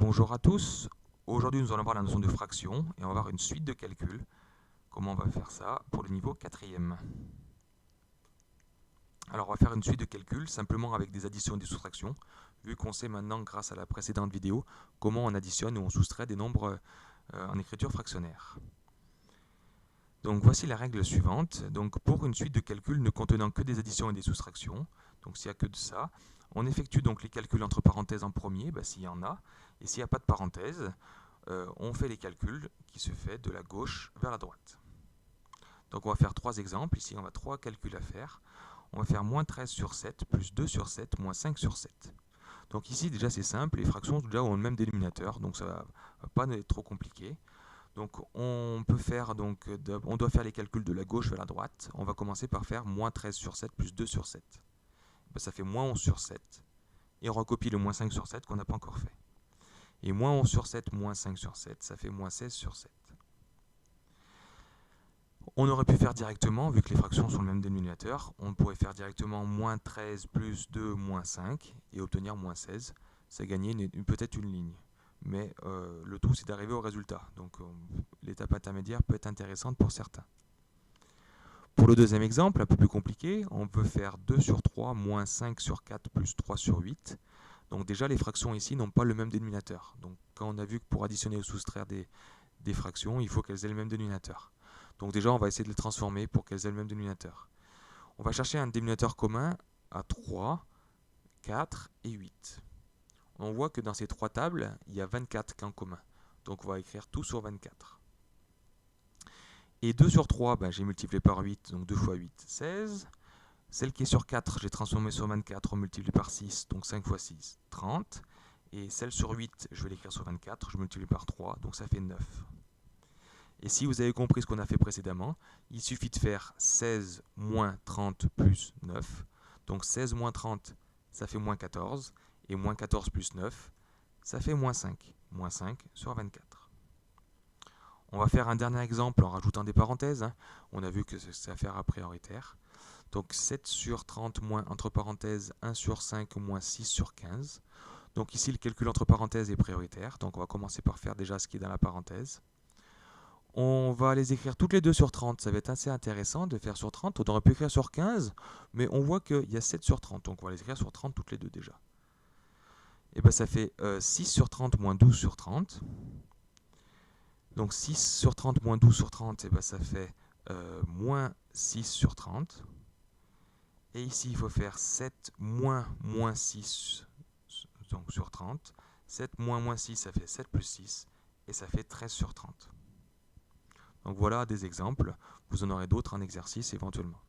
Bonjour à tous, aujourd'hui nous allons voir la notion de fraction et on va voir une suite de calculs. Comment on va faire ça pour le niveau 4e. Alors on va faire une suite de calculs simplement avec des additions et des soustractions, vu qu'on sait maintenant grâce à la précédente vidéo comment on additionne ou on soustrait des nombres en écriture fractionnaire. Donc voici la règle suivante. Donc pour une suite de calculs ne contenant que des additions et des soustractions, donc s'il n'y a que de ça, on effectue donc les calculs entre parenthèses en premier, s'il y en a, et s'il n'y a pas de parenthèse, on fait les calculs qui se fait de la gauche vers la droite. Donc on va faire trois exemples, ici on a trois calculs à faire. On va faire moins 13 sur 7, plus 2 sur 7, moins 5 sur 7. Donc ici déjà c'est simple, les fractions déjà ont le même dénominateur, donc ça ne va pas être trop compliqué. Donc on peut faire on doit faire les calculs de la gauche vers la droite. On va commencer par faire moins 13 sur 7 plus 2 sur 7. Ça fait moins 11 sur 7. Et on recopie le moins 5 sur 7 qu'on n'a pas encore fait. Et moins 11 sur 7 moins 5 sur 7, ça fait moins 16 sur 7. On aurait pu faire directement, vu que les fractions sont le même dénominateur, on pourrait faire directement moins 13 plus 2 moins 5 et obtenir moins 16. Ça gagnait peut-être une ligne. Mais le tout c'est d'arriver au résultat. Donc l'étape intermédiaire peut être intéressante pour certains. Pour le deuxième exemple, un peu plus compliqué, on peut faire 2 sur 3 moins 5 sur 4 plus 3 sur 8. Donc déjà les fractions ici n'ont pas le même dénominateur. Donc quand on a vu que pour additionner ou soustraire des fractions, il faut qu'elles aient le même dénominateur. Donc déjà on va essayer de les transformer pour qu'elles aient le même dénominateur. On va chercher un dénominateur commun à 3, 4 et 8. On voit que dans ces trois tables, il y a 24 qui est en commun. Donc on va écrire tout sur 24. Et 2 sur 3, j'ai multiplié par 8, donc 2 fois 8, 16. Celle qui est sur 4, j'ai transformé sur 24, on multiplie par 6, donc 5 fois 6, 30. Et celle sur 8, je vais l'écrire sur 24, je multiplie par 3, donc ça fait 9. Et si vous avez compris ce qu'on a fait précédemment, il suffit de faire 16 moins 30 plus 9. Donc 16 moins 30, ça fait moins 14. Et moins 14 plus 9, ça fait moins 5. Moins 5 sur 24. On va faire un dernier exemple en rajoutant des parenthèses. On a vu que c'est à faire à prioritaire. Donc 7 sur 30 moins entre parenthèses 1 sur 5 moins 6 sur 15. Donc ici le calcul entre parenthèses est prioritaire. Donc on va commencer par faire déjà ce qui est dans la parenthèse. On va les écrire toutes les deux sur 30. Ça va être assez intéressant de faire sur 30. On aurait pu écrire sur 15, mais on voit qu'il y a 7 sur 30. Donc on va les écrire sur 30 toutes les deux déjà. Et ça fait 6 sur 30 moins 12 sur 30. Donc 6 sur 30 moins 12 sur 30, ça fait moins 6 sur 30. Et ici, il faut faire 7 moins 6 donc sur 30. 7 moins 6, ça fait 7 plus 6. Et ça fait 13 sur 30. Donc voilà des exemples. Vous en aurez d'autres en exercice éventuellement.